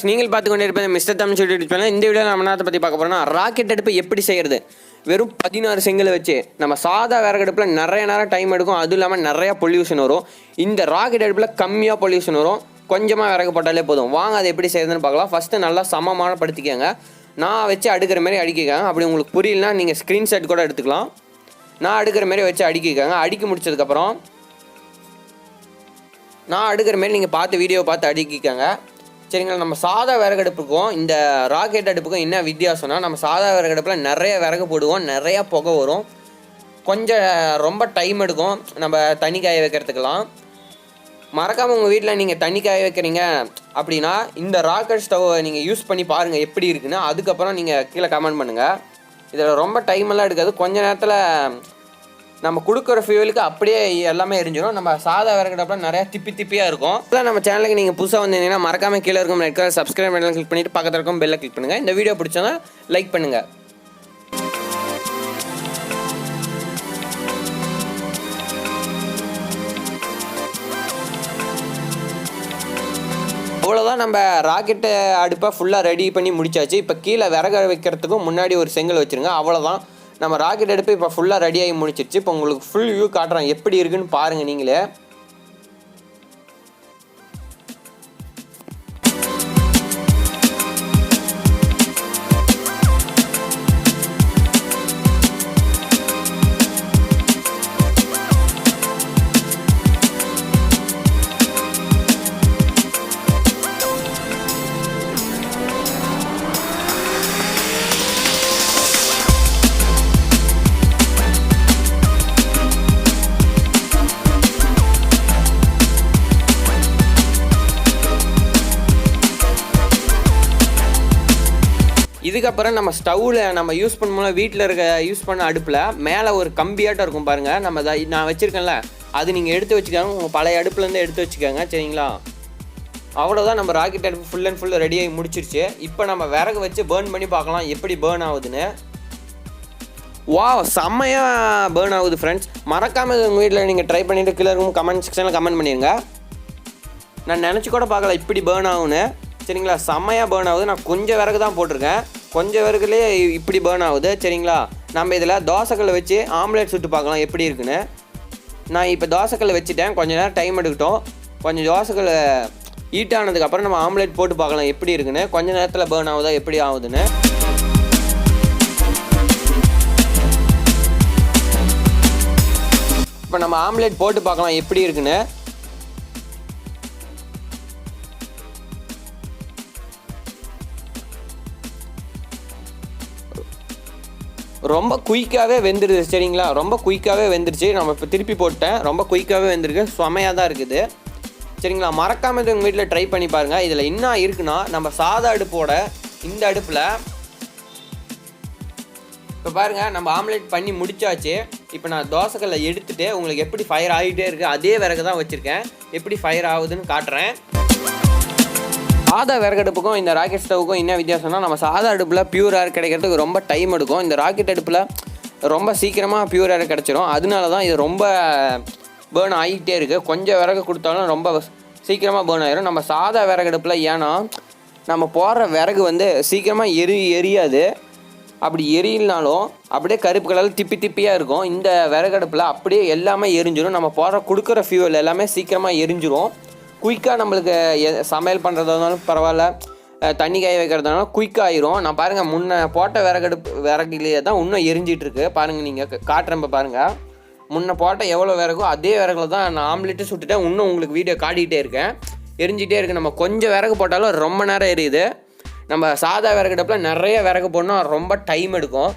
Viewers, நீங்கள் பார்த்து கொண்டே இருப்பது மிஸ்டர் தமிழ் யூடியூப் சேனல். இந்த வீடியோவில் நம்ம என்ன பற்றி பார்க்க போகிறோம்னா, ராக்கெட் அடுப்பு எப்படி செய்கிறது. வெறும் 16 செங்கலை வச்சு நம்ம சாதா விறகடுப்பில் நிறைய நேரம் டைம் எடுக்கும். அதுவும் இல்லாமல் நிறையா பொல்யூஷன் வரும். இந்த ராக்கெட் அடுப்பில் கம்மியாக பொல்யூஷன் வரும். கொஞ்சமாக விறகு போட்டாலே போதும். வாங்க அதை எப்படி செய்யுதுன்னு பார்க்கலாம். ஃபஸ்ட்டு நல்லா சமமான படுத்திக்கங்க. நான் வச்சு அடுக்கிற மாதிரி அடிக்கிக்காங்க. அப்படி உங்களுக்கு புரியலனா நீங்கள் ஸ்க்ரீன்ஷாட் கூட எடுத்துக்கலாம். நான் அடுக்கிற மாதிரி வச்சு அடிக்கிக்காங்க. அடுக்கி முடிச்சதுக்கப்புறம் நான் அடுக்கிற மாதிரி நீங்கள் பார்த்து வீடியோ பார்த்து அடுக்கிக்காங்க. சரிங்களா? நம்ம சாதா விறகடுப்புக்கும் இந்த ராக்கெட் அடுப்புக்கும் என்ன வித்தியாசம்னா, நம்ம சாதா விறகடுப்பில் நிறைய விறகு போடுவோம், நிறையா புகை வரும், கொஞ்சம் ரொம்ப டைம் எடுக்கும் நம்ம தண்ணி காய வைக்கிறதுக்கெல்லாம். மறக்காமல் உங்கள் வீட்டில் நீங்கள் தண்ணி காய வைக்கிறீங்க அப்படின்னா இந்த ராக்கெட் ஸ்டவ்வை நீங்கள் யூஸ் பண்ணி பாருங்கள் எப்படி இருக்குன்னு. அதுக்கப்புறம் நீங்கள் கீழே கமெண்ட் பண்ணுங்கள். இதில் ரொம்ப டைமெல்லாம் எடுக்காது. கொஞ்ச நேரத்தில் நம்ம கொடுக்குற ஃபியூவலுக்கு அப்படியே எல்லாமே எரிஞ்சிடும். நம்ம சாதா விறகடுப்பில் நிறையா திப்பியாக இருக்கும். அதான் நம்ம சேனலுக்கு நீங்கள் புதுசாக வந்தீங்கன்னா மறக்காமல் கீழே இருக்கும் ரெட் கலர் சப்ஸ்கிரைப் பண்ணலாம் கிளிக் பண்ணிவிட்டு பக்கத்தில் இருக்கும் பெல்லை கிளிக் பண்ணுங்கள். இந்த வீடியோ பிடிச்சோன்னா லைக் பண்ணுங்கள். அவ்வளோதான், நம்ம ராக்கெட்டு அடுப்பை ஃபுல்லாக ரெடி பண்ணி முடிச்சாச்சு. இப்போ கீழே விறகு வைக்கிறதுக்கும் முன்னாடி ஒரு செங்கல் வச்சுருங்க. அவ்வளோதான், நம்ம ராக்கெட் அடுப்பு இப்போ ஃபுல்லாக ரெடியாகி முடிச்சிருச்சு. இப்போ உங்களுக்கு ஃபுல் வியூ காட்டுறோம், எப்படி இருக்குன்னு பாருங்கள் நீங்களே. இதுக்கப்புறம் நம்ம ஸ்டவ்வில் நம்ம யூஸ் பண்ணும்போது வீட்டில் யூஸ் பண்ண அடுப்பில் மேலே ஒரு கம்பியாட்டம் இருக்கும் பாருங்கள். நான் வச்சுருக்கேன்ல, அது நீங்கள் எடுத்து வச்சுக்கோங்க. உங்கள் பழைய அடுப்புலேருந்து எடுத்து வச்சுக்கோங்க. சரிங்களா? அவ்வளோதான், நம்ம ராக்கெட் அடுப்பு ஃபுல் அண்ட் ஃபுல் ரெடியாகி முடிச்சிருச்சு. இப்போ நம்ம விறகு வச்சு பேர்ன் பண்ணி பார்க்கலாம் எப்படி பேர்ன் ஆகுதுன்னு. செம்மையாக பேர்ன் ஆகுது ஃப்ரெண்ட்ஸ். மறக்காமல் உங்கள் வீட்டில் நீங்கள் ட்ரை பண்ணிவிட்டு கீழே இருக்கும் கமெண்ட் செக்ஷனில் கமெண்ட் பண்ணிடுங்க. நான் நினச்சி கூட பார்க்கல இப்படி பேர்ன் ஆகுன்னு. சரிங்களா? செம்மையாக பேர்ன் ஆகுது. நான் கொஞ்சம் விறகு தான் போட்டிருக்கேன், கொஞ்சம் விறகுலேயே இப்படி பேர்ன் ஆகுது. சரிங்களா? நம்ம இதில் தோசைக்கல்லை வச்சு ஆம்லேட் சுட்டு பார்க்கலாம் எப்படி இருக்குன்னு. நான் இப்போ தோசைக்கல்லை வச்சுட்டேன். கொஞ்சம் நேரம் டைம் எடுக்கட்டும். கொஞ்சம் தோசைக்கல் ஹீட் ஆனதுக்கப்புறம் நம்ம ஆம்லேட் போட்டு பார்க்கலாம் எப்படி இருக்குன்னு. கொஞ்சம் நேரத்தில் பேர்ன் ஆகுதா எப்படி ஆகுதுன்னு. இப்போ நம்ம ஆம்லேட் போட்டு பார்க்கலாம் எப்படி இருக்குன்னு. ரொம்ப குயிக்காகவே வெந்துடுது. சரிங்களா? ரொம்ப குயிக்காகவே வெந்துருச்சு. நம்ம இப்போ திருப்பி போட்டேன், ரொம்ப குயிக்காகவே வெந்திருக்கு. செமையாக தான் இருக்குது. சரிங்களா? மறக்காமல் இது உங்கள் வீட்டில் ட்ரை பண்ணி பாருங்கள். இதில் என்ன இருக்குன்னா, நம்ம சாதா அடுப்போட இந்த அடுப்பில் இப்போ பாருங்கள், நம்ம ஆம்லேட் பண்ணி முடிச்சாச்சு. இப்போ நான் தோசைக்கல்லை எடுத்துகிட்டு உங்களுக்கு எப்படி ஃபயர் ஆகிட்டே இருக்குது அதே விறகு தான் வச்சுருக்கேன், எப்படி ஃபயர் ஆகுதுன்னு காட்டுறேன். சாதா விறகடுப்புக்கும் இந்த ராக்கெட் ஸ்டவ்வுக்கும் என்ன வித்தியாசம்னா, நம்ம சாதா அடுப்பில் பியூர் ஏர் கிடைக்கிறதுக்கு ரொம்ப டைம் எடுக்கும். இந்த ராக்கெட் அடுப்பில் ரொம்ப சீக்கிரமாக பியூர் ஏர் கிடச்சிரும். அதனால தான் இது ரொம்ப பேர்ன் ஆகிட்டே இருக்குது. கொஞ்சம் விறகு கொடுத்தாலும் ரொம்ப சீக்கிரமாக பேர்ன் ஆகிரும். நம்ம சாதா விறகடுப்பில் ஏன்னா நம்ம போடுற விறகு சீக்கிரமாக எரியாது. அப்படி எரியலனாலும் அப்படியே கருப்பு கலரில் திப்பியாக இருக்கும். இந்த விறகடுப்பில் அப்படியே எல்லாமே எரிஞ்சிடும். நம்ம கொடுக்குற ஃபியூவல் எல்லாமே சீக்கிரமாக எரிஞ்சிடும். குயிக்காக நம்மளுக்கு சமையல் பண்ணுறதா இருந்தாலும் பரவாயில்ல, தண்ணி காய வைக்கிறதுனாலும் குயிக்காக ஆயிரும். நான் பாருங்கள், முன்ன போட்ட விறகுலேயே தான் இன்னும் எரிஞ்சிட்ருக்கு. பாருங்கள், நீங்கள் காட்டுறப்ப பாருங்கள், முன்ன போட்ட எவ்வளோ விறகோ அதே விறகுல தான் நான் ஆம்லேட்டு சுட்டுட்டேன். இன்னும் உங்களுக்கு வீடியோ காட்டிகிட்டே இருக்கேன், எரிஞ்சிட்டே இருக்குது. நம்ம கொஞ்சம் விறகு போட்டாலும் ரொம்ப நேரம் எரியுது. நம்ம சாதா விறகடுப்பில் நிறைய விறகு போடணும், ரொம்ப டைம் எடுக்கும்.